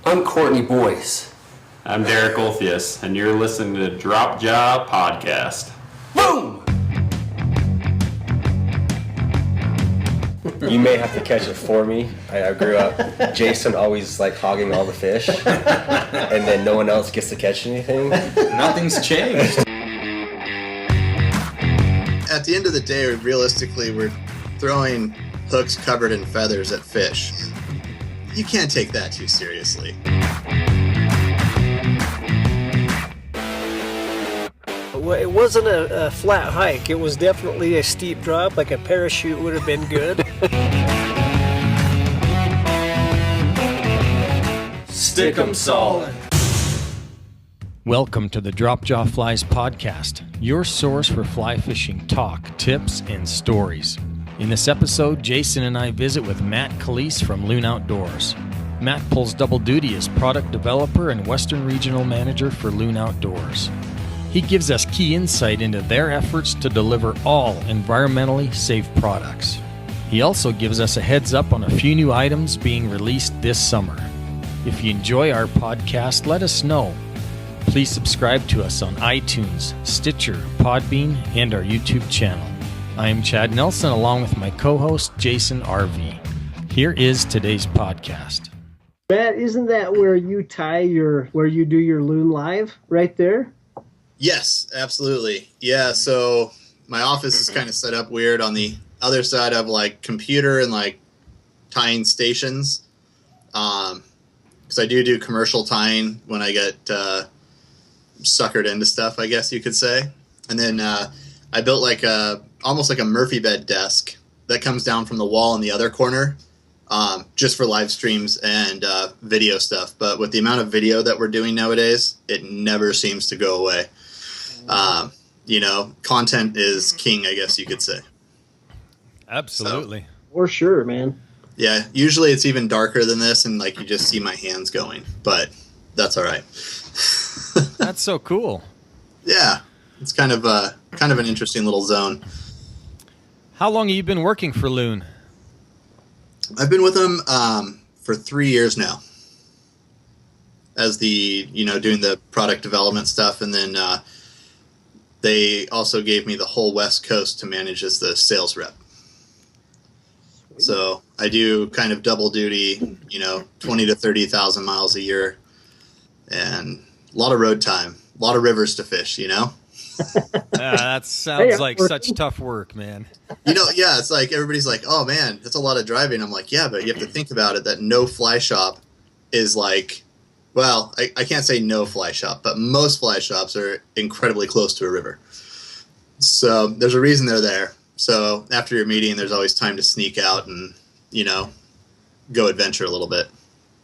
I'm Courtney Boyce. I'm Derek Olthius, and you're listening to Drop Jaw Podcast. Boom! You may have to catch it for me. I grew up, Jason always like hogging all the fish, and then no one else gets to catch anything. Nothing's changed. At the end of the day, realistically, we're throwing hooks covered in feathers at fish. You can't take that too seriously. It wasn't a flat hike. It was definitely a steep drop, like a parachute would have been good. Stick 'em solid. Welcome to the Drop Jaw Flies podcast, your source for fly fishing talk, tips, and stories. In this episode, Jason and I visit with Matt Callies from Loon Outdoors. Matt pulls double duty as product developer and Western Regional Manager for Loon Outdoors. He gives us key insight into their efforts to deliver all environmentally safe products. He also gives us a heads up on a few new items being released this summer. If you enjoy our podcast, let us know. Please subscribe to us on iTunes, Stitcher, Podbean, and our YouTube channel. I am Chad Nelson along with my co-host Jason RV. Here is today's podcast. Matt, isn't that where you where you do your Loon Live right there? Yes, absolutely. Yeah, so my office is kind of set up weird on the other side of like computer and like tying stations. Because I do commercial tying when I get suckered into stuff, I guess you could say. And then I built like almost like a Murphy bed desk that comes down from the wall in the other corner, just for live streams and video stuff. But with the amount of video that we're doing nowadays, it never seems to go away. Content is king, I guess you could say. Absolutely. So, For sure, man. Yeah, usually it's even darker than this, and like you just see my hands going, but that's all right. That's so cool. Yeah, it's kind of an interesting little zone. How long have you been working for Loon? I've been with them for 3 years now, as doing the product development stuff, and then they also gave me the whole West Coast to manage as the sales rep. So I do kind of double duty, 20 to 30,000 miles a year, and a lot of road time, a lot of rivers to fish, That sounds like such tough work, man. Yeah, it's like everybody's like, oh man, that's a lot of driving. I'm like, yeah, but you have to think about it that no fly shop is like, well, I can't say no fly shop, but most fly shops are incredibly close to a river. So there's a reason they're there. So after your meeting, there's always time to sneak out and, go adventure a little bit.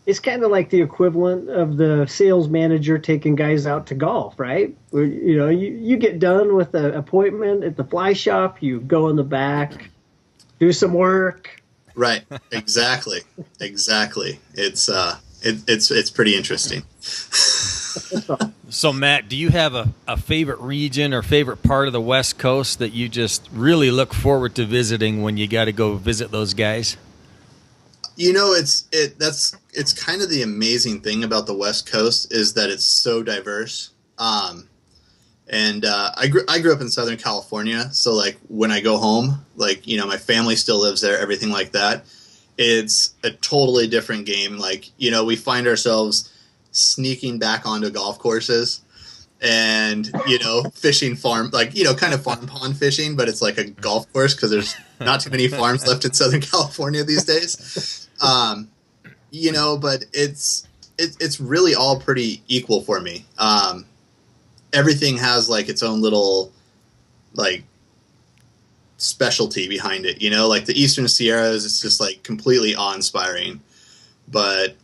It's kind of like the equivalent of the sales manager taking guys out to golf, right? Where, you get done with the appointment at the fly shop, you go in the back, do some work. Right. Exactly. It's pretty interesting. So, Matt, do you have a favorite region or favorite part of the West Coast that you just really look forward to visiting when you got to go visit those guys? It's kind of the amazing thing about the West Coast is that it's so diverse. I grew up in Southern California, so like when I go home, like my family still lives there, everything like that. It's a totally different game. Like we find ourselves sneaking back onto golf courses and fishing farm, like kind of farm pond fishing, but it's like a golf course because there's not too many farms left in Southern California these days. But it's really all pretty equal for me. Everything has like its own little like specialty behind it, like the Eastern Sierras, it's just like completely awe-inspiring. But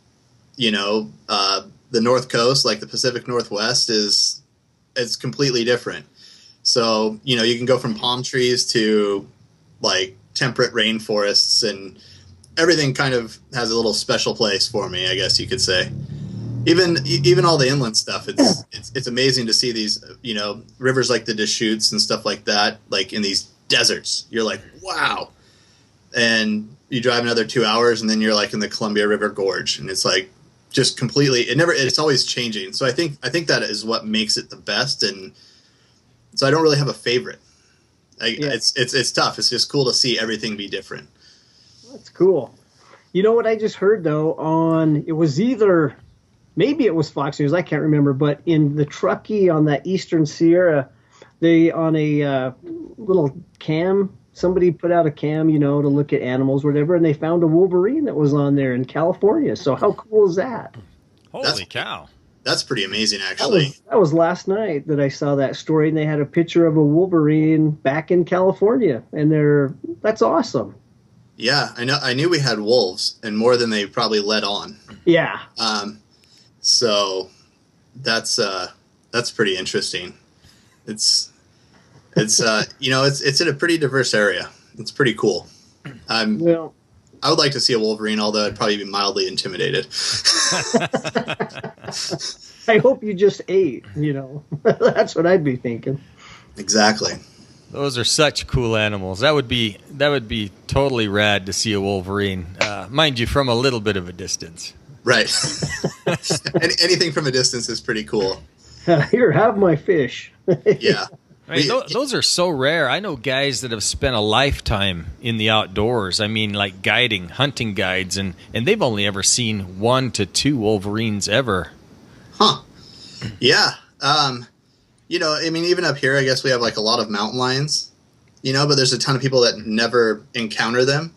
the North Coast, like the Pacific Northwest, it's completely different. So, you can go from palm trees to like temperate rainforests, and everything kind of has a little special place for me, I guess you could say. Even all the inland stuff, it's amazing to see these, rivers like the Deschutes and stuff like that, like in these deserts. You're like, wow. And you drive another 2 hours and then you're like in the Columbia River Gorge, and it's like just completely. It's always changing. So I think that is what makes it the best. And so I don't really have a favorite. It's tough. It's just cool to see everything be different. That's cool. You know what I just heard though it was maybe it was Fox News, I can't remember, but in the Truckee on that Eastern Sierra, they on a little cam, somebody put out a cam, to look at animals, whatever, and they found a wolverine that was on there in California. So how cool is that? Holy cow. That's pretty amazing, actually. That was last night that I saw that story, and they had a picture of a wolverine back in California, and that's awesome. Yeah, I knew we had wolves, and more than they probably let on. Yeah. So that's pretty interesting. It's in a pretty diverse area. It's pretty cool. I would like to see a wolverine, although I'd probably be mildly intimidated. I hope you just ate, That's what I'd be thinking. Exactly. Those are such cool animals. That would be totally rad to see a wolverine, mind you, from a little bit of a distance. Right. Anything from a distance is pretty cool. Here, have my fish. Yeah. I mean, those are so rare. I know guys that have spent a lifetime in the outdoors. I mean, like guiding, hunting guides, and they've only ever seen 1 to 2 wolverines ever. Huh. Yeah. Even up here, I guess we have like a lot of mountain lions, but there's a ton of people that never encounter them.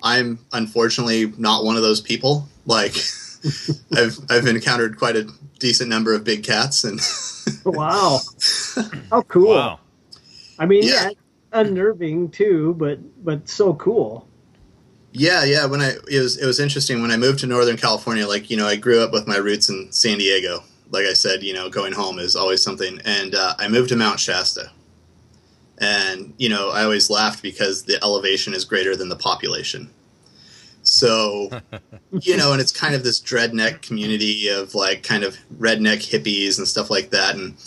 I'm unfortunately not one of those people. Like, I've encountered quite a decent number of big cats, and wow, how cool! Wow. I mean, yeah, unnerving too, but so cool. Yeah. It was interesting when I moved to Northern California. Like, I grew up with my roots in San Diego. Like I said, going home is always something. And I moved to Mount Shasta, and I always laughed because the elevation is greater than the population. So, and it's kind of this dreadneck community of like kind of redneck hippies and stuff like that. And,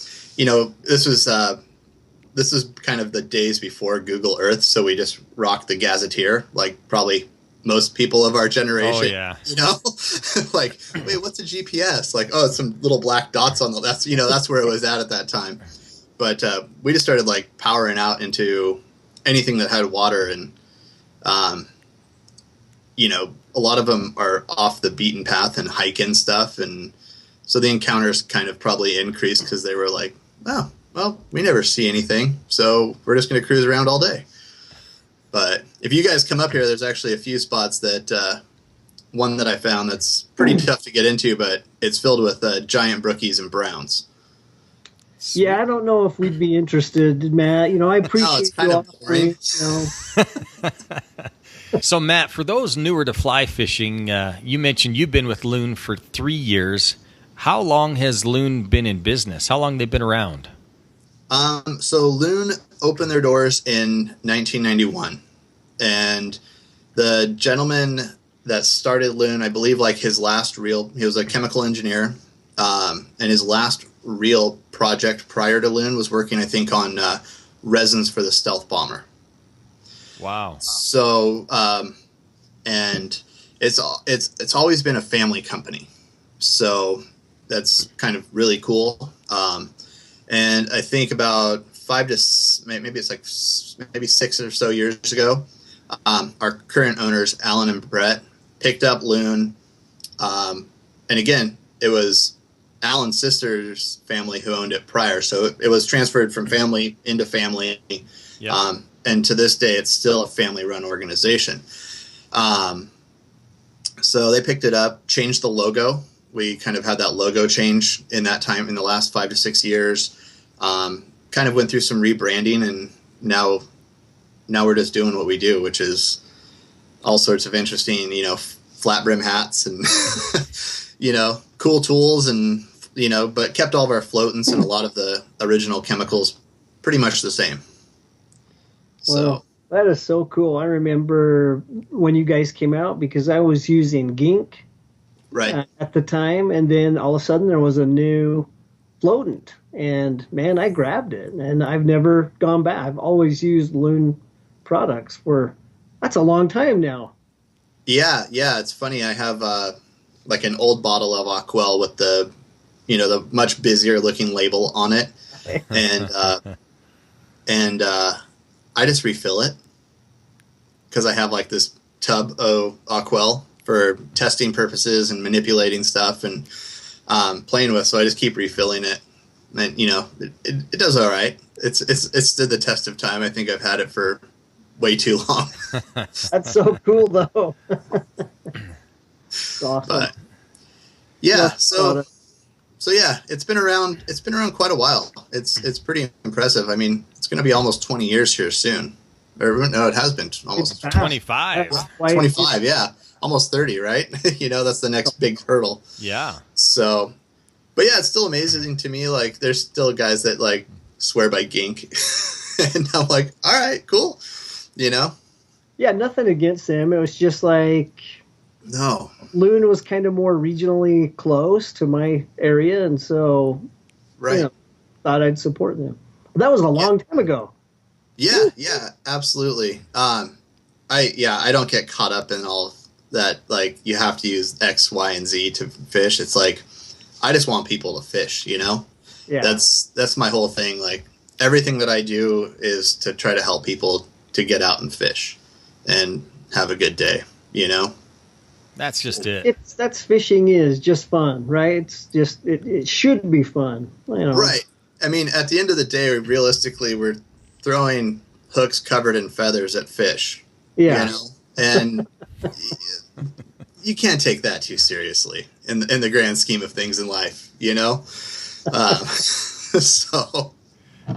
this was kind of the days before Google Earth. So we just rocked the Gazetteer, like probably most people of our generation. Oh, yeah. Like, wait, what's a GPS? Like, oh, it's some little black dots on that's where it was at that time. But we just started like powering out into anything that had water, and a lot of them are off the beaten path and hiking stuff. And so the encounters kind of probably increased because they were like, oh, well, we never see anything, so we're just going to cruise around all day. But if you guys come up here, there's actually a few spots that, one that I found that's pretty tough to get into, but it's filled with giant brookies and browns. Sweet. Yeah, I don't know if we'd be interested, Matt. I appreciate it's kind you of boring. So, Matt, for those newer to fly fishing, you mentioned you've been with Loon for 3 years. How long has Loon been in business? How long have they been around? So Loon opened their doors in 1991, and the gentleman that started Loon, I believe, like he was a chemical engineer, and his last real project prior to Loon was working, I think, on resins for the stealth bomber. Wow. So, and it's always been a family company, so that's kind of really cool. And I think about 6 or so years ago, our current owners, Alan and Brett, picked up Loon. And again, it was Alan's sister's family who owned it prior. So it was transferred from family into family. Yep. And to this day, it's still a family-run organization. So they picked it up, changed the logo. We kind of had that logo change in that time in the last 5 to 6 years. Kind of went through some rebranding, and now we're just doing what we do, which is all sorts of interesting, flat brim hats and, cool tools, and, but kept all of our floatants and a lot of the original chemicals pretty much the same. Well, that is so cool. I remember when you guys came out, because I was using Gink at the time, and then all of a sudden there was a new floatant, and man, I grabbed it, and I've never gone back. I've always used Loon products that's a long time now. Yeah, it's funny. I have like an old bottle of Aquel with the, the much busier looking label on it, and I just refill it because I have like this tub of Aquel for testing purposes and manipulating stuff and playing with. So I just keep refilling it, and it does all right. It's stood the test of time. I think I've had it for way too long. That's so cool, though. It's awesome. But yeah, so yeah, it's been around. It's been around quite a while. It's pretty impressive. I mean, it's going to be almost 20 years here soon. Or no, it has been almost 25. 25. Yeah, almost 30. Right? That's the next big hurdle. Yeah. So, but yeah, it's still amazing to me. Like, there's still guys that like swear by gink, and I'm like, all right, cool. Yeah, nothing against them. It was just like No. Loon was kind of more regionally close to my area, and so Right. thought I'd support them. That was a long time ago. Yeah, absolutely. I don't get caught up in all that. Like, you have to use X, Y, and Z to fish. It's like, I just want people to fish. Yeah. That's my whole thing. Like, everything that I do is to try to help people to get out and fish and have a good day. That's just it. That's fishing is just fun, right? It's just it should be fun. Right. I mean, at the end of the day, realistically, we're throwing hooks covered in feathers at fish. Yeah. And you can't take that too seriously in the grand scheme of things in life, So.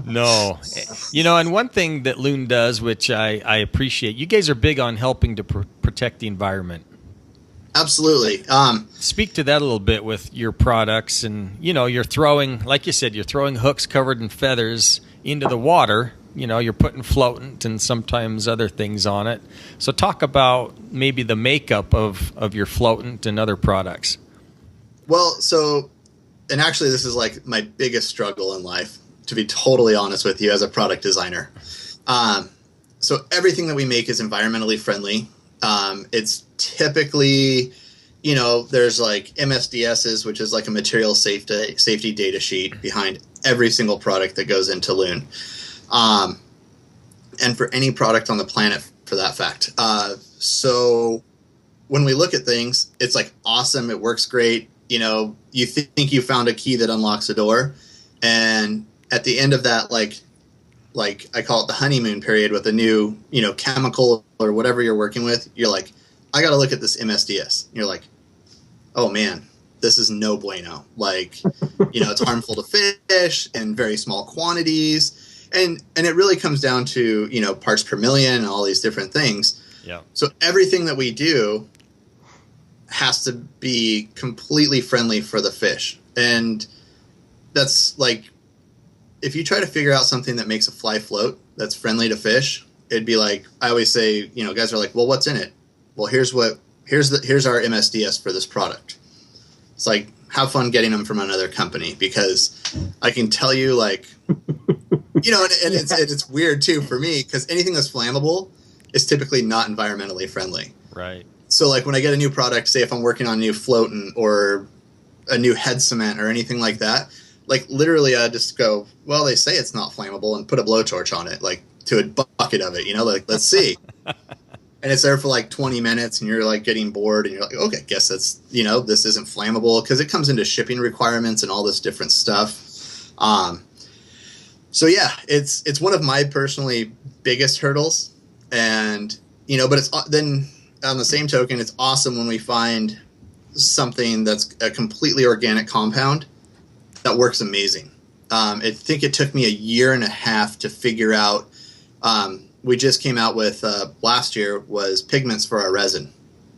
No. And one thing that Loon does, which I appreciate, you guys are big on helping to protect the environment. Absolutely. Speak to that a little bit with your products, and you're throwing, like you said, you're throwing hooks covered in feathers into the water. You're putting floatant and sometimes other things on it. So talk about maybe the makeup of your floatant and other products. Well, and actually this is like my biggest struggle in life, to be totally honest with you, as a product designer. So everything that we make is environmentally friendly. It's typically, there's like MSDSs, which is like a material safety data sheet behind every single product that goes into Loon. And for any product on the planet, for that fact. So when we look at things, it's like awesome. It works great. You think you found a key that unlocks a door, and at the end of that, like I call it the honeymoon period with a new, chemical or whatever you're working with, you're like, I got to look at this MSDS. You're like, oh man, this is no bueno. Like, it's harmful to fish in very small quantities. And it really comes down to, parts per million and all these different things. Yeah. So everything that we do has to be completely friendly for the fish. And that's like, if you try to figure out something that makes a fly float that's friendly to fish, it'd be like, I always say, guys are like, well, what's in it? Well, here's our MSDS for this product. It's like, have fun getting them from another company, because I can tell you, like, it's weird too for me, because anything that's flammable is typically not environmentally friendly. Right. So like when I get a new product, say if I'm working on a new floatant or a new head cement or anything like that, like literally I just go, well, they say it's not flammable, and put a blowtorch on it, like to a bucket of it, like, let's see. And it's there for like 20 minutes and you're like getting bored and you're like, okay, I guess that's, this isn't flammable, because it comes into shipping requirements and all this different stuff. So yeah, it's one of my personally biggest hurdles, and, but it's then on the same token, it's awesome when we find something that's a completely organic compound that works amazing. I think it took me 1.5 years to figure out. We just came out with last year was pigments for our resin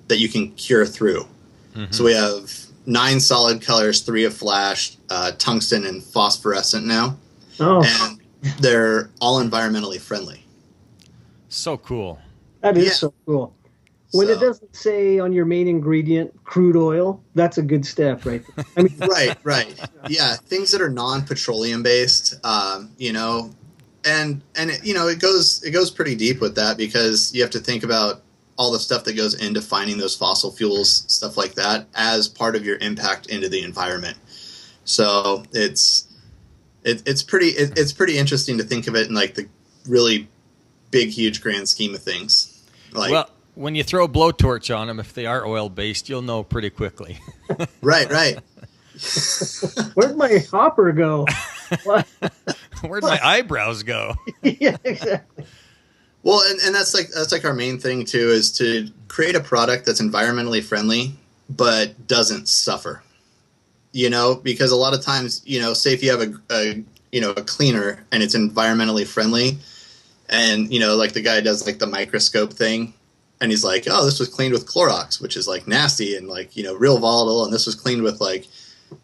that you can cure through. Mm-hmm. So we have 9 solid colors, 3 have flash, tungsten, and phosphorescent now. Oh, and they're all environmentally friendly. So cool. that is so cool. When it doesn't say on your main ingredient crude oil, that's a good step, right there. I mean, right. Yeah, things that are non-petroleum based, and it goes pretty deep with that, because you have to think about, all the stuff that goes into finding those fossil fuels, stuff like that, as part of your impact into the environment. So it's pretty interesting to think of it in like the really big, huge, grand scheme of things. Like, Well, when you throw a blowtorch on them, if they are oil-based, you'll know pretty quickly. right. Where'd my hopper go? What? Where'd my eyebrows go? Yeah, exactly. Well, and that's like our main thing too, is to create a product that's environmentally friendly but doesn't suffer. Because a lot of times, say if you have a cleaner and it's environmentally friendly, and like the guy does like the microscope thing, and he's like, oh, this was cleaned with Clorox, which is like nasty and like real volatile, and this was cleaned with like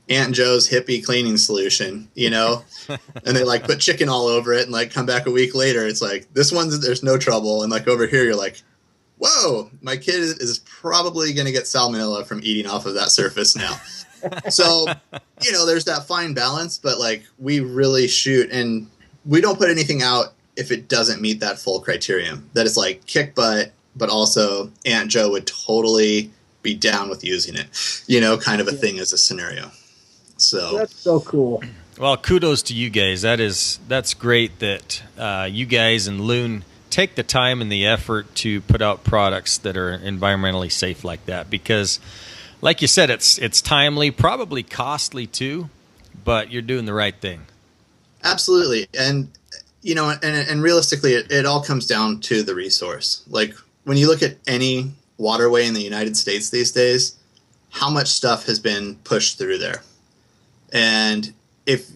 Aunt Joe's hippie cleaning solution, and they like put chicken all over it and like come back a week later. It's like, this one's, there's no trouble. And like over here, you're like, whoa, my kid is probably going to get salmonella from eating off of that surface now. So, there's that fine balance, but like we really shoot, and we don't put anything out if it doesn't meet that full criterion, that it's like kick butt, but also Aunt Joe would totally be down with using it, kind of a thing as a scenario. So That's so cool. Well, kudos to you guys. That's great that you guys and Loon take the time and the effort to put out products that are environmentally safe like that, because like you said, it's timely, probably costly too, but you're doing the right thing. absolutely. And, and realistically, it all comes down to the resource. Like when you look at any waterway in the United States these days, how much stuff has been pushed through there. And if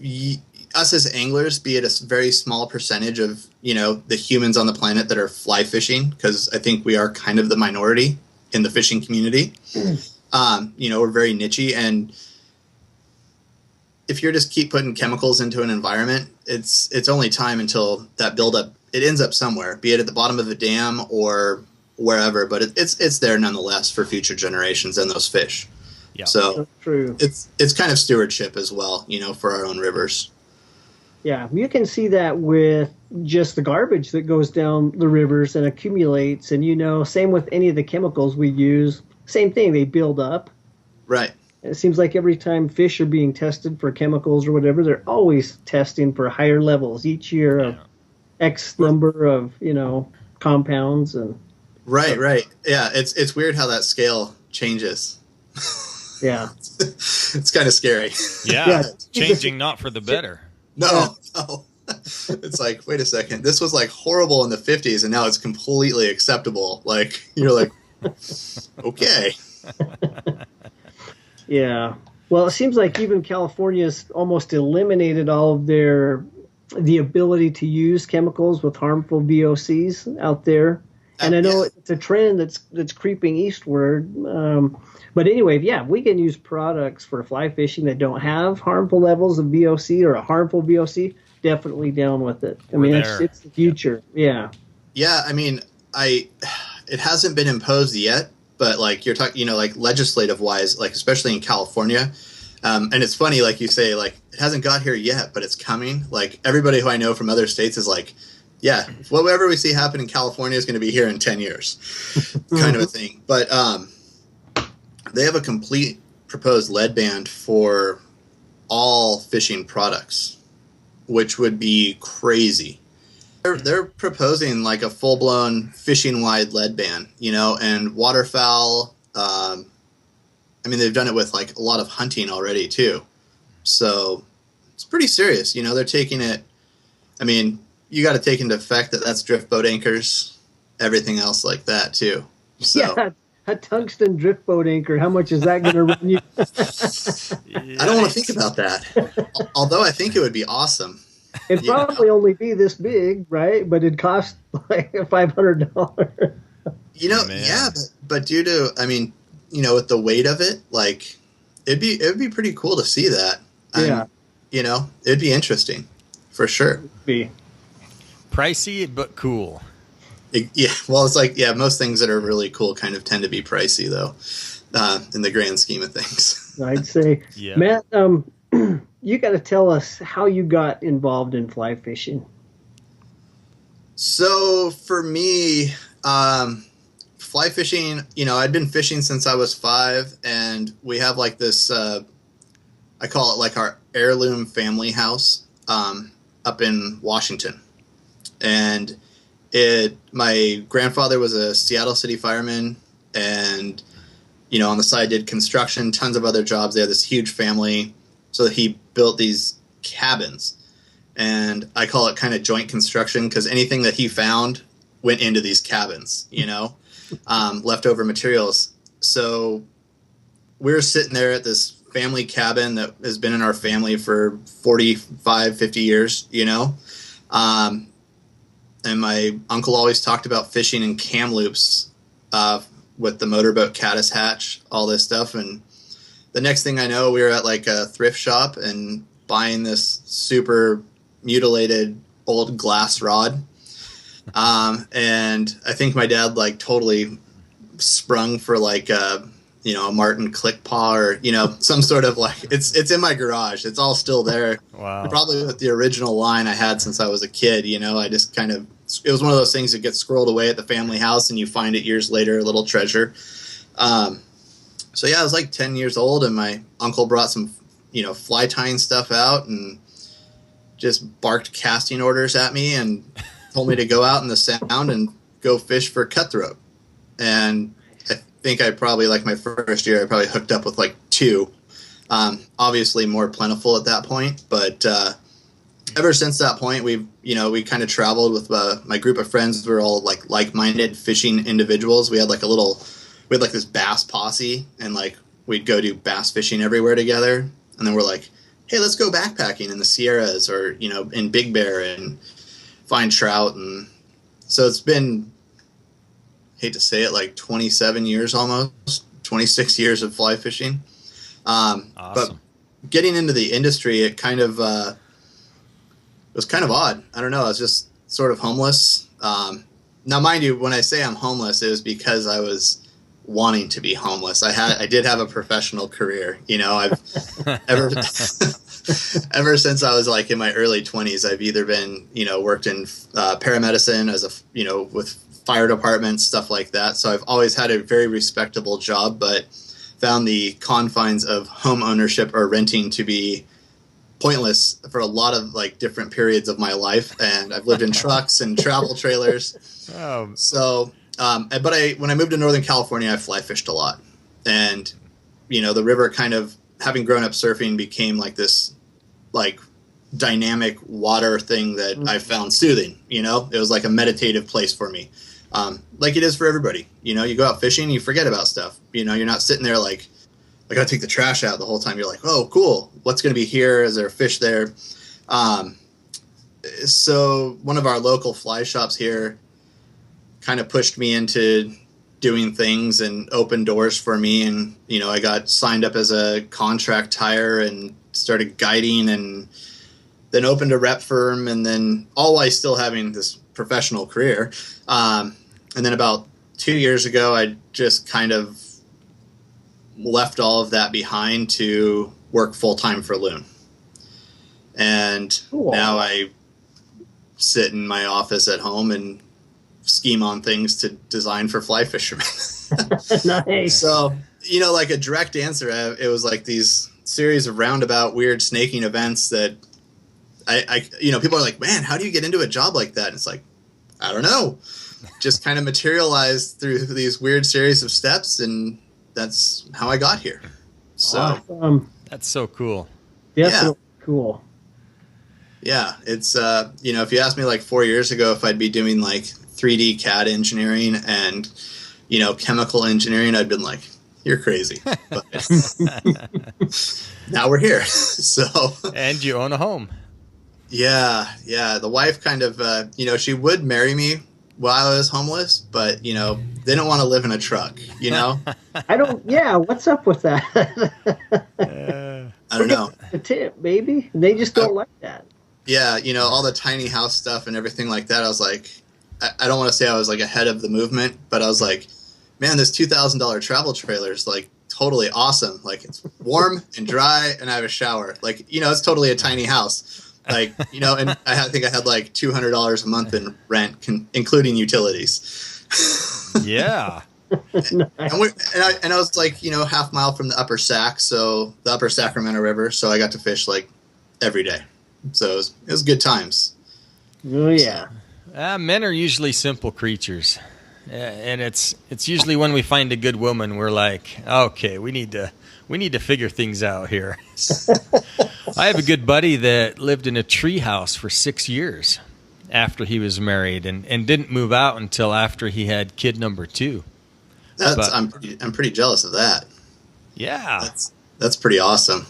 us as anglers, be it a very small percentage of, the humans on the planet that are fly fishing, because I think we are kind of the minority in the fishing community, we're very niche-y. And if you're just keep putting chemicals into an environment, it's only time until that buildup, it ends up somewhere, be it at the bottom of a dam or wherever, but it's there nonetheless for future generations and those fish. Yeah. So That's true. it's kind of stewardship as well, for our own rivers. Yeah, you can see that with just the garbage that goes down the rivers and accumulates. And, same with any of the chemicals we use. Same thing, they build up. Right. And it seems like every time fish are being tested for chemicals or whatever, they're always testing for higher levels each year of X number of, compounds. And Right. Yeah, it's weird how that scale changes. yeah. It's kind of scary. Yeah, changing not for the better. No. It's like, wait a second. This was like horrible in the 50s, and now it's completely acceptable. Like, you're like, okay. Yeah. Well, it seems like even California's almost eliminated all of the ability to use chemicals with harmful VOCs out there. And I know it's a trend that's creeping eastward. But anyway, yeah, we can use products for fly fishing that don't have harmful levels of VOC or a harmful VOC. Definitely down with it. I mean, it's the future. Yeah. Yeah, I mean, it hasn't been imposed yet, but like you're talking, like legislative wise, like especially in California. And it's funny, like you say, like it hasn't got here yet, but it's coming. Like everybody who I know from other states is like, yeah, whatever we see happen in California is going to be here in 10 years, kind of a thing. But they have a complete proposed lead ban for all fishing products, which would be crazy. They're proposing like a full-blown fishing-wide lead ban, and waterfowl. I mean, they've done it with like a lot of hunting already too. So it's pretty serious. They're taking it. I mean, you got to take into effect that that's drift boat anchors, everything else like that too. So. Yeah, a tungsten drift boat anchor. How much is that going to run you? I don't want to think about that. Although I think it would be awesome. It'd probably only be this big, right? But it'd cost like $500. Yeah, but due to, I mean, with the weight of it, like it'd be pretty cool to see that. Yeah. It'd be interesting for sure. Be Pricey but cool. Well, it's like, most things that are really cool kind of tend to be pricey, though, in the grand scheme of things. I'd say. Yeah. Matt, you got to tell us how you got involved in fly fishing. So for me, fly fishing, I'd been fishing since I was 5, and we have like this, I call it like our heirloom family house up in Washington. And my grandfather was a Seattle City fireman, and, on the side did construction, tons of other jobs. They had this huge family. So he built these cabins, and I call it kind of joint construction because anything that he found went into these cabins, leftover materials. So we're sitting there at this family cabin that has been in our family for 45, 50 years, and my uncle always talked about fishing in Kamloops with the motorboat caddis hatch, all this stuff. And the next thing I know, we were at like a thrift shop and buying this super mutilated old glass rod. And I think my dad like totally sprung for like a Martin click paw or, some sort of like, it's in my garage. It's all still there. Wow. Probably with the original line I had since I was a kid, I just kind of, it was one of those things that gets squirreled away at the family house and you find it years later, a little treasure. So yeah, I was like 10 years old and my uncle brought some, fly tying stuff out and just barked casting orders at me and told me to go out in the sound and go fish for cutthroat. And I think I probably, like my first year, I probably hooked up with like 2. Obviously more plentiful at that point, but ever since that point, we kind of traveled with my group of friends. We're all like-minded fishing individuals. We had like this bass posse, and like we'd go do bass fishing everywhere together. And then we're like, hey, let's go backpacking in the Sierras or, in Big Bear and find trout. And so it's been, hate to say it, like 27 years almost, 26 years of fly fishing. Awesome. But getting into the industry, it kind of, it was kind of odd. I don't know. I was just sort of homeless. Now, mind you, when I say I'm homeless, it was because I was wanting to be homeless. I did have a professional career. I've ever since I was like in my early 20s, I've either been, worked in paramedicine as with fire departments, stuff like that. So I've always had a very respectable job, but found the confines of home ownership or renting to be pointless for a lot of like different periods of my life. And I've lived in trucks and travel trailers. So, but when I moved to Northern California, I fly fished a lot. And, the river kind of, having grown up surfing, became like this like dynamic water thing that I found soothing. It was like a meditative place for me. Like it is for everybody. You go out fishing, you forget about stuff. You're not sitting there like, I gotta take the trash out the whole time. You're like, oh, cool. What's going to be here? Is there a fish there? So one of our local fly shops here kind of pushed me into doing things and opened doors for me. And, I got signed up as a contract tyer and started guiding and then opened a rep firm, and then all while still having this professional career. And then about 2 years ago, I just kind of left all of that behind to work full-time for Loon. And now I sit in my office at home and scheme on things to design for fly fishermen. Nice. So, like a direct answer, it was like these series of roundabout weird snaking events that I people are like, man, how do you get into a job like that? And it's like, I don't know. Just kind of materialized through these weird series of steps, and that's how I got here. So Awesome. That's so cool. Definitely cool. yeah, it's if you asked me like 4 years ago if I'd be doing like 3D CAD engineering and chemical engineering, I'd been like, you're crazy. But now we're here. So And you own a home. yeah, the wife kind of she would marry me while I was homeless, but they don't want to live in a truck. I don't. Yeah, what's up with that? I don't know. The tip, baby. They just don't like that. Yeah, all the tiny house stuff and everything like that. I was like, I don't want to say I was like ahead of the movement, but I was like, man, this $2,000 travel trailer is like totally awesome. Like it's warm and dry, and I have a shower. Like it's totally a tiny house. Like and I think I had like $200 a month in rent, including utilities. Yeah. And I was like, half mile from the upper Sac, so the upper Sacramento River. So I got to fish like every day. So it was good times. Oh yeah. Men are usually simple creatures, and it's usually when we find a good woman, we're like, okay, we need to figure things out here. I have a good buddy that lived in a tree house for 6 years after he was married, and didn't move out until after he had kid number 2. I'm pretty jealous of that. Yeah, that's pretty awesome.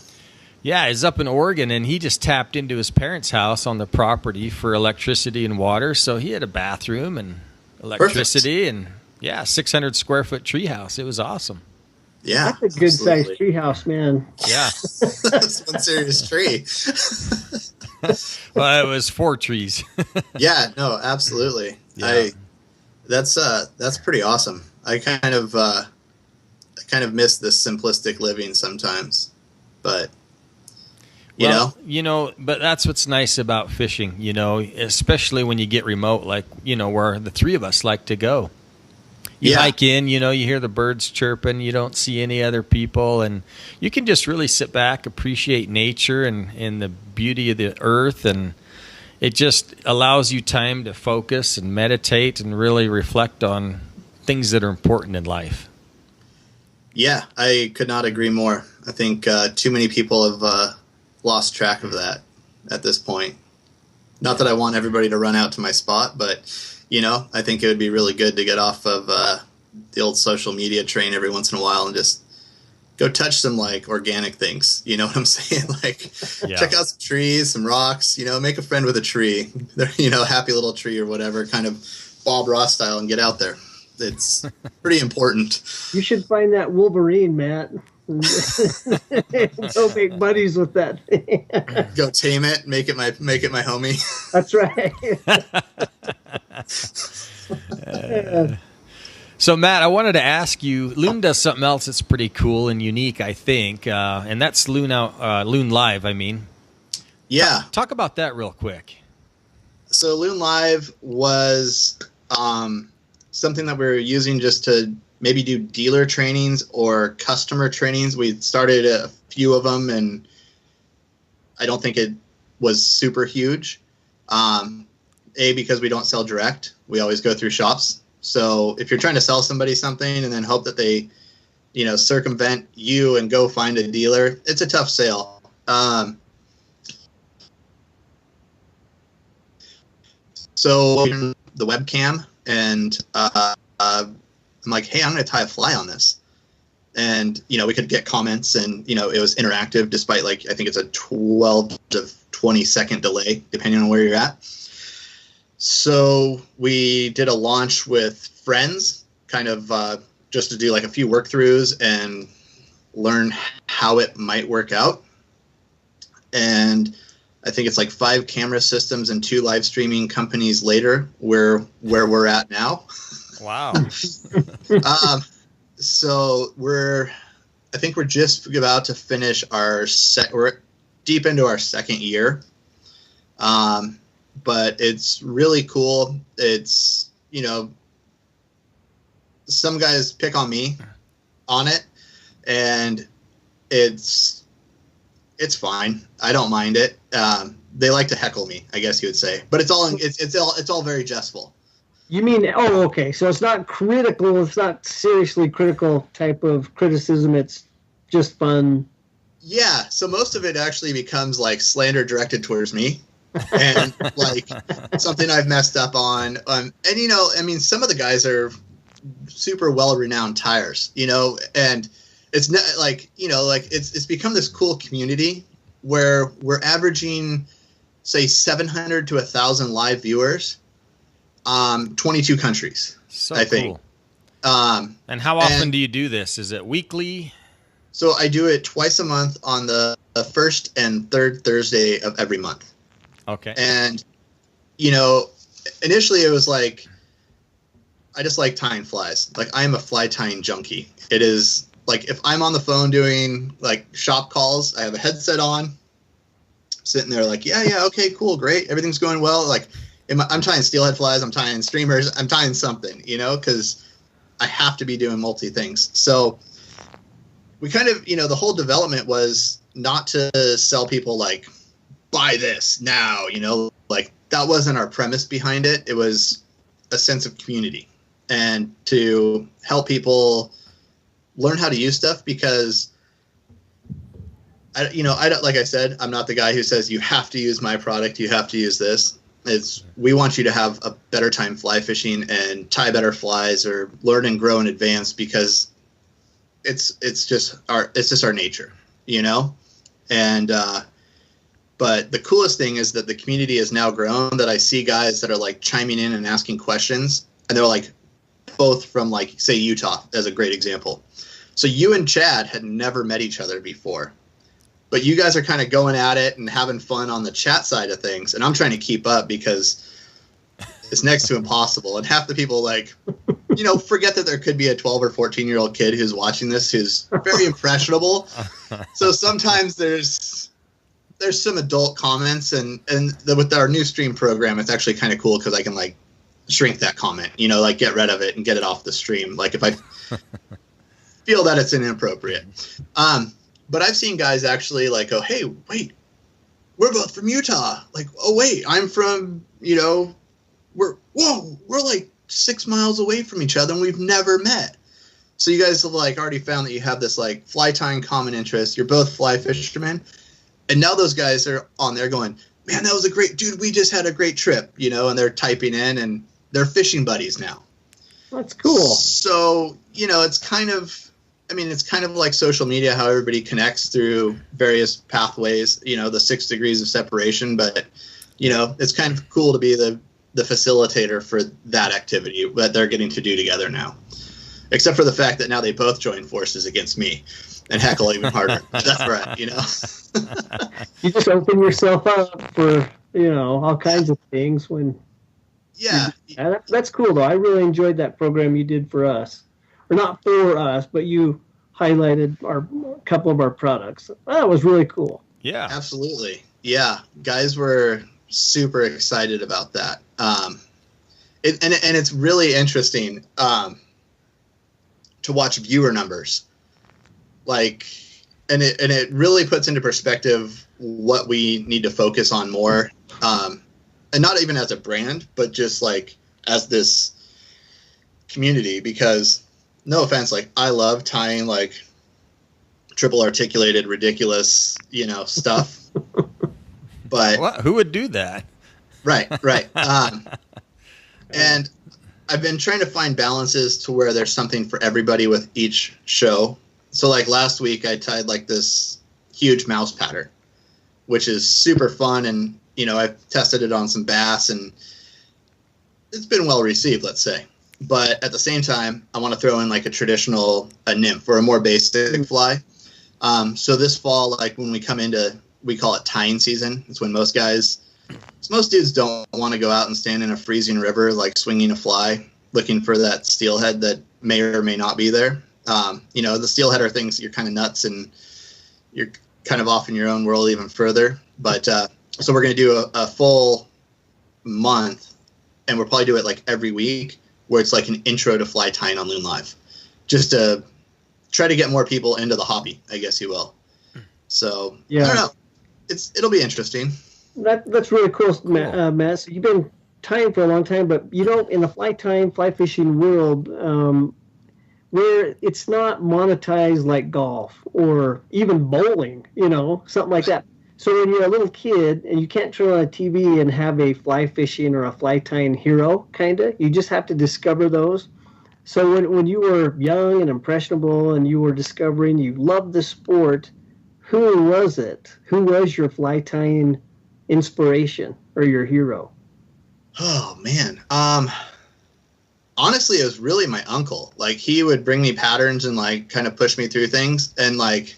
Yeah, he's up in Oregon, and he just tapped into his parents' house on the property for electricity and water. So he had a bathroom and electricity. Perfect. And 600 square foot tree house. It was awesome. Yeah, that's a good sized tree house, man. Yeah, that's one serious tree. Well, it was 4 trees. Yeah, no, absolutely. Yeah. That's pretty awesome. I kind of miss this simplistic living sometimes, but. But that's what's nice about fishing, especially when you get remote, like, where the 3 of us like to go. You hike in, you hear the birds chirping, you don't see any other people, and you can just really sit back, appreciate nature and the beauty of the earth, and it just allows you time to focus and meditate and really reflect on things that are important in life. Yeah, I could not agree more. I think too many people have lost track of that at this point. Not that I want everybody to run out to my spot, but I think it would be really good to get off of the old social media train every once in a while and just go touch some like organic things. You know what I'm saying? Like check out some trees, some rocks, make a friend with a tree, happy little tree or whatever, kind of Bob Ross style, and get out there. It's pretty important. You should find that Wolverine, Matt. Go make buddies with that thing. Go tame it, make it my homie. That's right. So Matt, I wanted to ask you, Loon does something else that's pretty cool and unique, I think, and that's Loon Live. I mean, yeah. Talk about that real quick. So Loon Live was something that we were using just to maybe do dealer trainings or customer trainings. We started a few of them, and I don't think it was super huge. Because we don't sell direct. We always go through shops. So if you're trying to sell somebody something and then hope that they, circumvent you and go find a dealer, it's a tough sale. So the webcam, and I'm like, hey, I'm going to tie a fly on this. And, we could get comments, and, it was interactive despite, I think it's a 12 to 20 second delay, depending on where you're at. So we did a launch with friends, kind of just to do a few work throughs and learn how it might work out. And I think it's 5 camera systems and 2 live streaming companies later, where we're at now. Wow. So I think we're just about to finish we're deep into our second year. But it's really cool. It's, some guys pick on me on it, and it's fine. I don't mind it. They like to heckle me, I guess you would say, but it's all very jestful. You mean, okay. So it's not critical. It's not seriously critical type of criticism. It's just fun. Yeah. So most of it actually becomes slander directed towards me. And something I've messed up on. And some of the guys are super well-renowned tyers, and it's not it's become this cool community where we're averaging, say, 700 to 1,000 live viewers, 22 countries. So I think. Cool. And how often do you do this? Is it weekly? So I do it twice a month on the first and third Thursday of every month. Okay. And, initially it was I just like tying flies. I am a fly tying junkie. It is if I'm on the phone doing shop calls, I have a headset on, sitting there yeah, okay, cool, great. Everything's going well. I'm tying steelhead flies. I'm tying streamers. I'm tying something, because I have to be doing multi things. So we kind of, the whole development was not to sell people like, buy this now, like that wasn't our premise behind it. It was a sense of community and to help people learn how to use stuff, because I don't, like I said, I'm not the guy who says you have to use my product, you have to use this. We want you to have a better time fly fishing and tie better flies or learn and grow and advance, because it's just our nature, and but the coolest thing is that the community has now grown, that I see guys that are like chiming in and asking questions, and they're like both from like, say, Utah as a great example. So you and Chad had never met each other before, but you guys are kind of going at it and having fun on the chat side of things. And I'm trying to keep up because it's next to impossible. And half the people like, forget that there could be a 12 or 14-year-old kid who's watching this, who's very impressionable. So sometimes there's some adult comments, and with our new stream program, it's actually kind of cool because I can like shrink that comment, like get rid of it and get it off the stream. Like if I feel that it's inappropriate. But I've seen guys actually like, oh, hey, wait, we're both from Utah. Like, oh, wait, I'm from, we're like 6 miles away from each other and we've never met. So you guys have like already found that you have this like fly tying common interest. You're both fly fishermen. And now those guys are on there going, man, that was a great, dude, we just had a great trip, and they're typing in and they're fishing buddies now. That's cool. So, it's kind of like social media, how everybody connects through various pathways, the 6 degrees of separation. But, it's kind of cool to be the facilitator for that activity that they're getting to do together now. Except for the fact that now they both join forces against me and heckle even harder. That's right, You just open yourself up for, all kinds of things when... Yeah. That's cool, though. I really enjoyed that program you did for us. Or not for us, but you highlighted a couple of our products. That was really cool. Yeah. Absolutely. Yeah. Guys were super excited about that. And it's really interesting to watch viewer numbers. Like, and it really puts into perspective what we need to focus on more. And not even as a brand, but just like as this community, because no offense, like I love tying like triple articulated, ridiculous, stuff. But What? Who would do that? right. And I've been trying to find balances to where there's something for everybody with each show. So like last week I tied like this huge mouse pattern, which is super fun. And, I've tested it on some bass and it's been well received, let's say. But at the same time, I want to throw in like a nymph or a more basic fly. So this fall, like when we come into, we call it tying season. It's when most dudes don't want to go out and stand in a freezing river, like swinging a fly, looking for that steelhead that may or may not be there. The steelhead are things you're kind of nuts and you're kind of off in your own world even further. But so we're going to do a full month, and we'll probably do it like every week, where it's like an intro to fly tying on Loon Live, just to try to get more people into the hobby, I guess you will. So yeah. I don't know. It'll be interesting. That's really cool, Matt. So you've been tying for a long time, but in the fly fishing world, where it's not monetized like golf or even bowling, something like that. So when you're a little kid and you can't turn on a TV and have a fly fishing or a fly tying hero, you just have to discover those. So when you were young and impressionable and you were discovering you loved the sport, who was it? Who was your fly tying inspiration or your hero? Oh, man. Honestly, it was really my uncle. Like, he would bring me patterns and, like, kind of push me through things. And, like,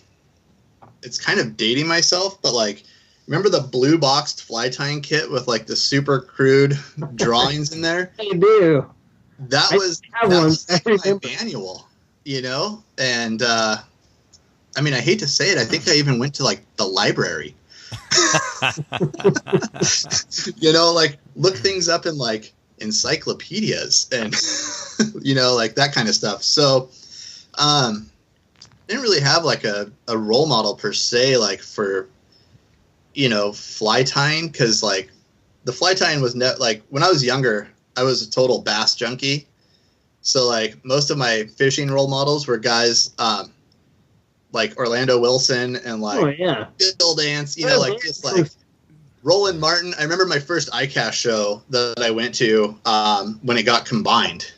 it's kind of dating myself, but, like, remember the blue boxed fly tying kit with, like, the super crude drawings in there? I do. That was like my manual, And, I hate to say it. I think I even went to, like, the library. Like, look things up in, like, encyclopedias and like that kind of stuff. So, I didn't really have like a role model per se, like for, fly tying. Cause like the fly tying was like when I was younger, I was a total bass junkie. So like most of my fishing role models were guys, like Orlando Wilson and like Bill Dance, just like Roland Martin. I remember my first iCast show that I went to when it got combined.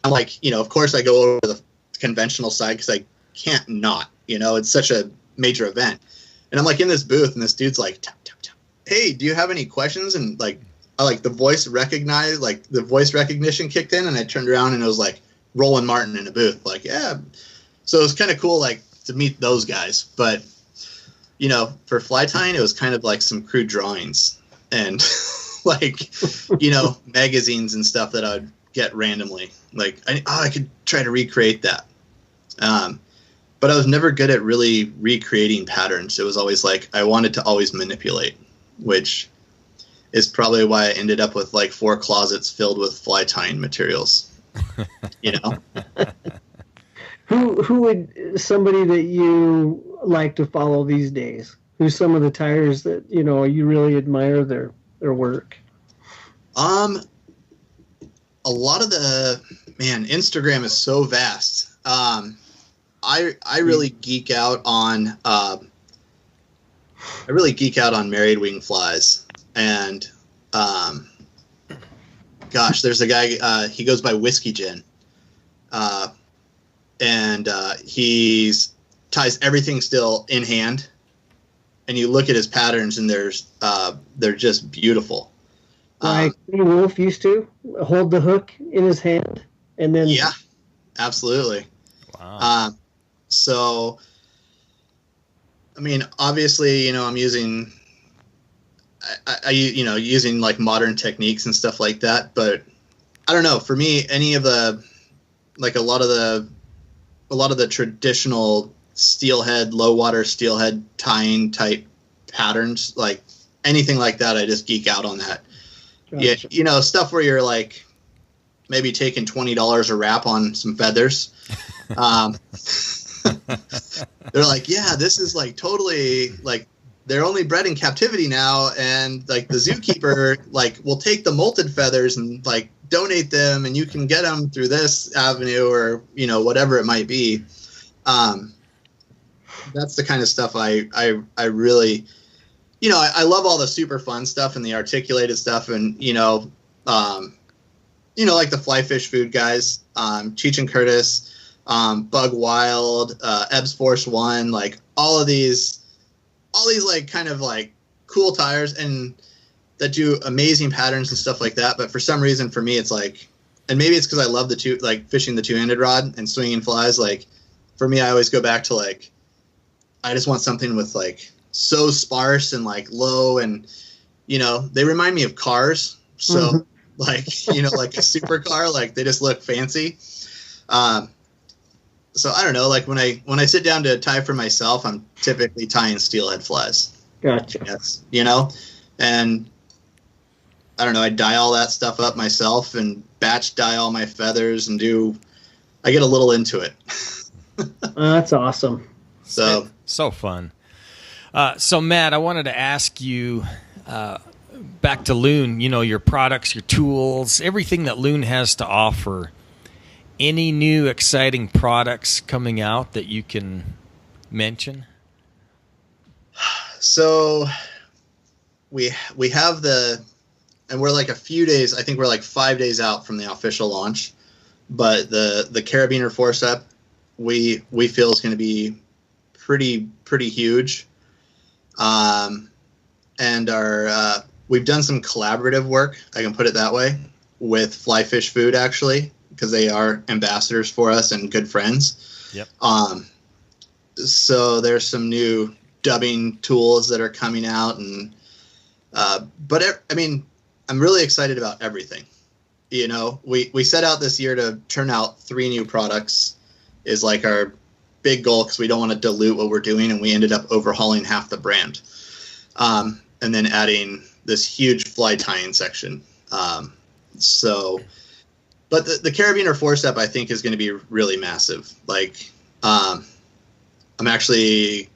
I'm like, of course I go over the conventional side because I can't not, it's such a major event. And I'm like in this booth and this dude's like, tap, tap, tap. Hey, do you have any questions? And like, I like the voice recognition kicked in and I turned around and it was like Roland Martin in a booth. Like, yeah. So it was kind of cool, like to meet those guys. But, for fly tying, it was kind of like some crude drawings and like, magazines and stuff that I'd get randomly. Like, I could try to recreate that. But I was never good at really recreating patterns. It was always like I wanted to always manipulate, which is probably why I ended up with like 4 closets filled with fly tying materials. Who would somebody that you like to follow these days? Who's some of the tyers that you really admire their work? A lot of Instagram is so vast. I really geek out on married wing flies, and there's a guy, he goes by Whiskey Gin, and he's ties everything still in hand, and you look at his patterns and they're just beautiful. Like Wolf used to hold the hook in his hand and then absolutely. Wow. So I mean, obviously, I'm using using like modern techniques and stuff like that, but I don't know, for me, any of the like a lot of the traditional steelhead, low water steelhead tying type patterns, like anything like that, I just geek out on that. Gotcha. Yeah, stuff where you're like maybe taking $20 a wrap on some feathers. They're like, yeah, this is like totally like they're only bred in captivity now, and like the zookeeper like will take the molted feathers and like donate them, and you can get them through this avenue or whatever it might be. That's the kind of stuff I really, I love all the super fun stuff and the articulated stuff, and like the fly fish food guys, Cheech and Curtis, Bug Wild, Ebbs Force One, like all these like kind of like cool tyers and that do amazing patterns and stuff like that. But for some reason, for me, it's like, and maybe it's because I love fishing the two-handed rod and swinging flies. Like for me, I always go back to like, I just want something with like so sparse and like low, and they remind me of cars. So like like a supercar, like they just look fancy. So I don't know, like when I sit down to tie for myself, I'm typically tying steelhead flies. Gotcha. Yes, and I don't know, I dye all that stuff up myself and batch dye all my feathers and I get a little into it. That's awesome. So fun. So Matt, I wanted to ask you, back to Loon, your products, your tools, everything that Loon has to offer. Any new exciting products coming out that you can mention? So we have and we're like a few days, I think we're like 5 days out from the official launch, but the carabiner forcep we feel is going to be pretty huge. And we've done some collaborative work, I can put it that way, with Fly Fish Food, actually, because they are ambassadors for us and good friends. Yep. So there's some new dubbing tools that are coming out, and but I mean, I'm really excited about everything. We set out this year to turn out 3 new products is like our big goal, because we don't want to dilute what we're doing, and we ended up overhauling half the brand, and then adding this huge fly tying section. So But the carabiner forcep, I think, is going to be really massive. Like, I'm actually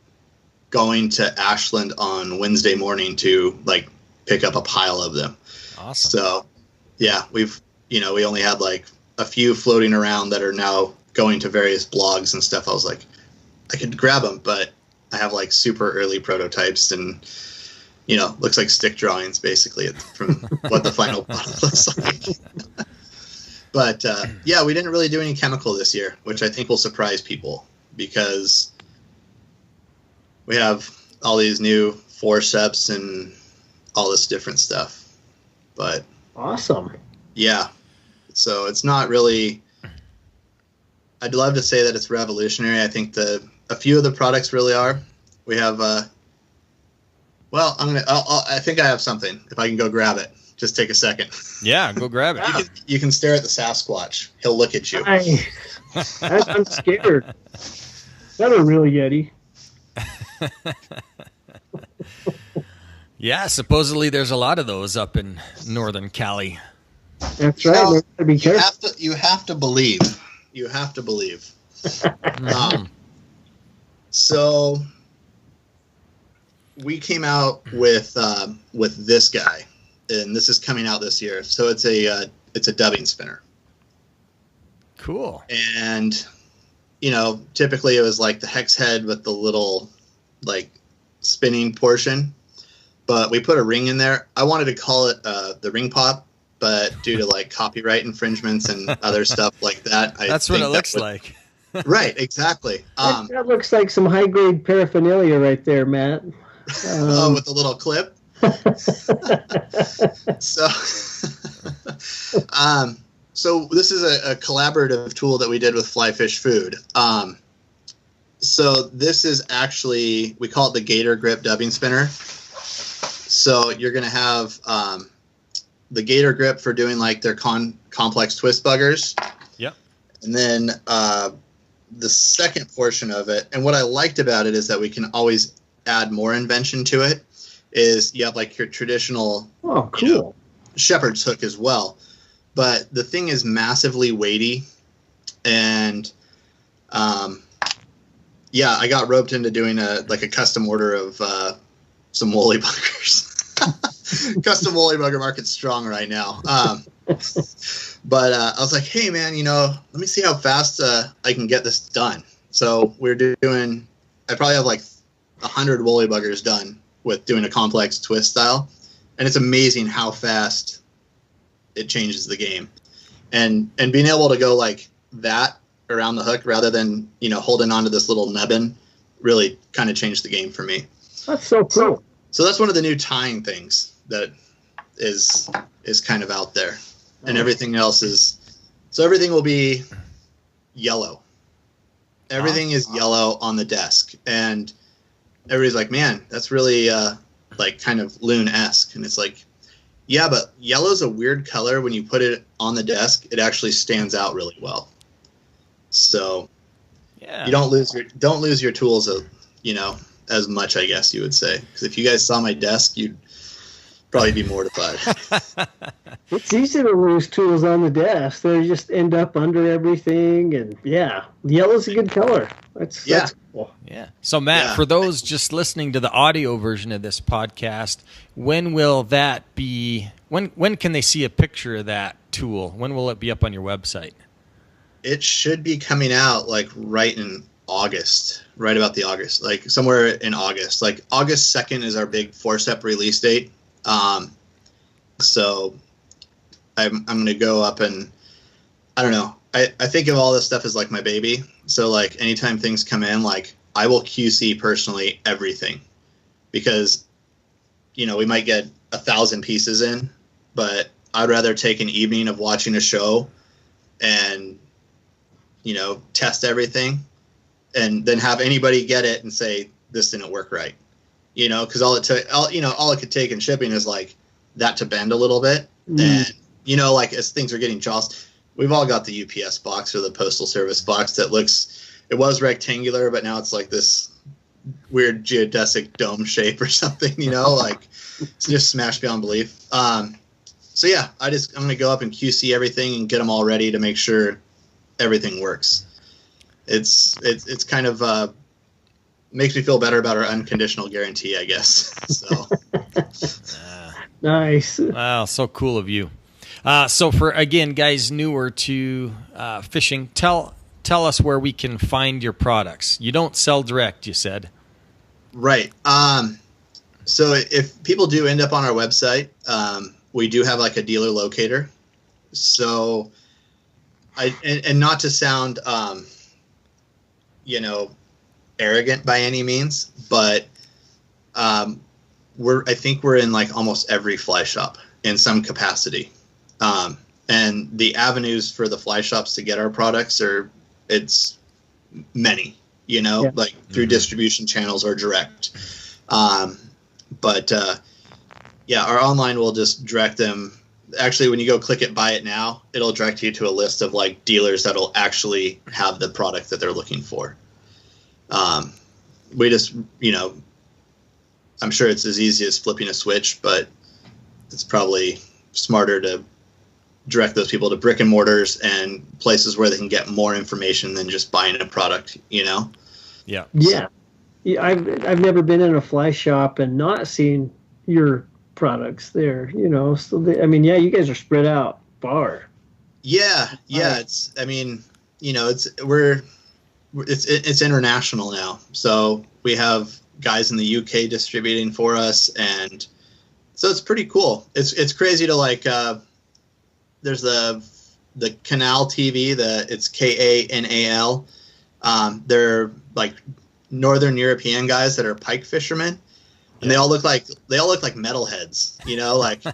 going to Ashland on Wednesday morning to like pick up a pile of them. Awesome. So, yeah, we only had like a few floating around that are now going to various blogs and stuff. I was like, I could grab them, but I have like super early prototypes and, looks like stick drawings basically from what the final product looks like. But yeah, we didn't really do any chemical this year, which I think will surprise people because we have all these new forceps and all this different stuff. But Awesome. yeah, so it's not really. I'd love to say that it's revolutionary. I think a few of the products really are. We have. Well, I think I have something. If I can go grab it, just take a second. Yeah, go grab it. You can stare at the Sasquatch. He'll look at you. I'm scared. Is that a real Yeti? Yeah, supposedly there's a lot of those up in northern Cali. That's right. Now, You gotta be careful. You have to believe. You have to believe. So we came out with this guy, and this is coming out this year. So it's a dubbing spinner. Cool. And typically it was like the hex head with the little like spinning portion, but we put a ring in there. I wanted to call it the ring pop, but due to like copyright infringements and other stuff like that, That's what it looks like. Right, exactly. That looks like some high grade paraphernalia right there, Matt. With the little clip. So this is a collaborative tool that we did with Fly Fish Food. So this is actually, we call it the Gator Grip Dubbing Spinner. So you're going to have the Gator Grip for doing like their complex twist buggers. Yep. And then the second portion of it, and what I liked about it is that we can always add more invention to it, is you have like your traditional shepherd's hook as well. But the thing is massively weighty, and yeah, I got roped into doing a custom order of some woolly buggers. Custom woolly bugger market's strong right now. But I was like, hey man, let me see how fast I can get this done. So we're doing. I probably have like 100 woolly buggers done with doing a complex twist style, and it's amazing how fast it changes the game, and being able to go like that around the hook rather than holding onto this little nubbin really kind of changed the game for me. That's so cool. So that's one of the new tying things that is kind of out there, and everything else is. So everything will be yellow. Everything is yellow on the desk, and everybody's like, "Man, that's really like kind of Loon-esque," and it's like. Yeah, but yellow's a weird color. When you put it on the desk, it actually stands out really well. So Yeah. you don't lose your tools, as much, I guess you would say. Because if you guys saw my desk, you'd probably be mortified. It's easy to lose tools on the desk. They just end up under everything, and yeah, yellow's a good color. That's cool. Yeah. So Matt, for those just listening to the audio version of this podcast, when will that be? When can they see a picture of that tool? When will it be up on your website? It should be coming out like right in August, right about the August, like somewhere in August. Like August 2nd is our big forcep release date. So I'm going to go up and I don't know. I think of all this stuff as like my baby. So like anytime things come in, like I will QC personally everything, because we might get 1,000 pieces in, but I'd rather take an evening of watching a show and test everything, and then have anybody get it and say this didn't work right. Because all it could take in shipping is like that to bend a little bit, and like as things are getting jostled. We've all got the UPS box or the Postal Service box that it was rectangular, but now it's like this weird geodesic dome shape or something, like it's just smashed beyond belief. So yeah, I'm going to go up and QC everything and get them all ready to make sure everything works. It's kind of makes me feel better about our unconditional guarantee, I guess. So Nice. Wow, so cool of you. So for, again, guys newer to fishing, tell us where we can find your products. You don't sell direct, you said. Right. So if people do end up on our website, we do have like a dealer locator. So and not to sound, arrogant by any means, but I think we're in like almost every fly shop in some capacity. And the avenues for the fly shops to get our products it's many, like through distribution channels or direct. But our online will just direct them. Actually, when you go click it, buy it now, it'll direct you to a list of like dealers that'll actually have the product that they're looking for. We just, I'm sure it's as easy as flipping a switch, but it's probably smarter to direct those people to brick and mortars and places where they can get more information than just buying a product, Yeah. Yeah. I've never been in a fly shop and not seen your products there, So you guys are spread out far. Yeah. It's international now. So we have guys in the UK distributing for us, and so it's pretty cool. It's crazy to like. There's the Canal TV. It's KANAL. They're like Northern European guys that are pike fishermen, and they all look like metalheads. Like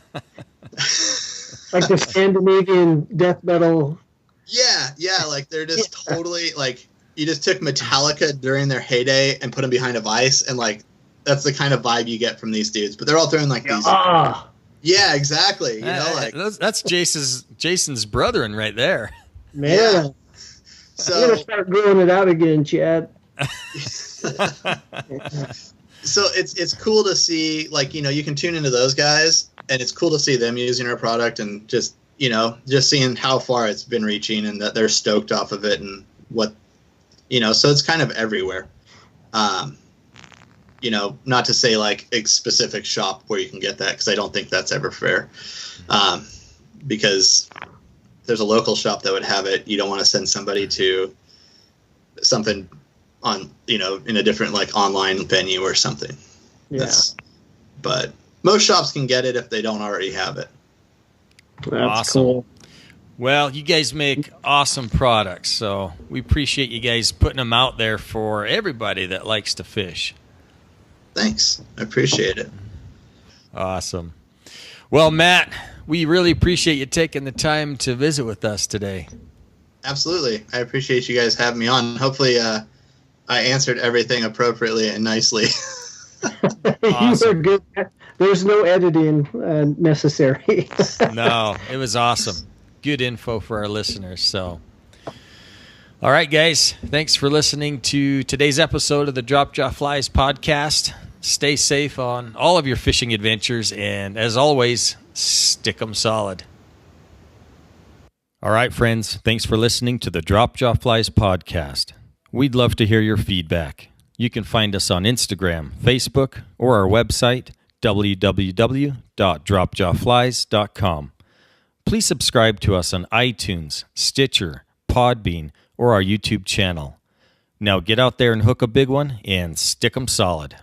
like the Scandinavian death metal. Yeah. Like they're just totally like. You just took Metallica during their heyday and put them behind a vise, and like that's the kind of vibe you get from these dudes. But they're all throwing like these. Yeah, exactly. That's Jason's brethren right there. Man, yeah. So I'm gonna start growing it out again, Chad. So it's cool to see, like, you can tune into those guys, and it's cool to see them using our product and just seeing how far it's been reaching and that they're stoked off of it and what. So it's kind of everywhere. Not to say like a specific shop where you can get that, because I don't think that's ever fair. Because there's a local shop that would have it. You don't want to send somebody to something on, in a different like online venue or something. Yeah. But most shops can get it if they don't already have it. That's awesome. Cool. Well, you guys make awesome products, so we appreciate you guys putting them out there for everybody that likes to fish. Thanks. I appreciate it. Awesome. Well, Matt, we really appreciate you taking the time to visit with us today. Absolutely. I appreciate you guys having me on. Hopefully I answered everything appropriately and nicely. Awesome. You were good. There's no editing necessary. No, it was awesome. Good info for our listeners. So, all right, guys, thanks for listening to today's episode of the Drop Jaw Flies podcast. Stay safe on all of your fishing adventures, and as always, stick 'em solid. All right, friends, thanks for listening to the Drop Jaw Flies podcast. We'd love to hear your feedback. You can find us on Instagram, Facebook, or our website, www.dropjawflies.com. Please subscribe to us on iTunes, Stitcher, Podbean, or our YouTube channel. Now get out there and hook a big one and stick 'em solid.